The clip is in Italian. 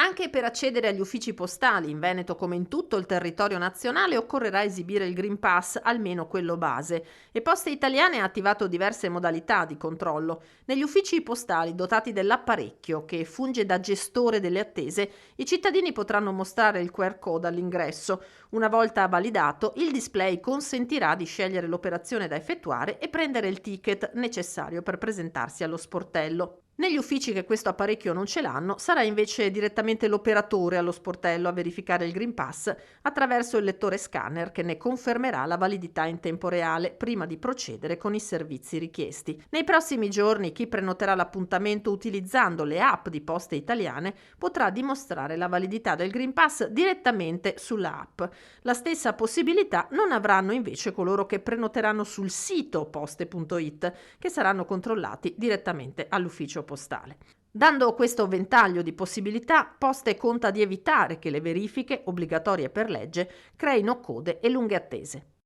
Anche per accedere agli uffici postali in Veneto come in tutto il territorio nazionale occorrerà esibire il Green Pass, almeno quello base, e Poste Italiane ha attivato diverse modalità di controllo. Negli uffici postali dotati dell'apparecchio che funge da gestore delle attese, i cittadini potranno mostrare il QR code all'ingresso. Una volta validato, il display consentirà di scegliere l'operazione da effettuare e prendere il ticket necessario per presentarsi allo sportello. Negli uffici che questo apparecchio non ce l'hanno, sarà invece direttamente l'operatore allo sportello a verificare il Green Pass attraverso il lettore scanner che ne confermerà la validità in tempo reale prima di procedere con i servizi richiesti. Nei prossimi giorni chi prenoterà l'appuntamento utilizzando le app di Poste Italiane potrà dimostrare la validità del Green Pass direttamente sulla app. La stessa possibilità non avranno invece coloro che prenoteranno sul sito poste.it, che saranno controllati direttamente all'ufficio postale. Dando questo ventaglio di possibilità, Poste conta di evitare che le verifiche, obbligatorie per legge, creino code e lunghe attese.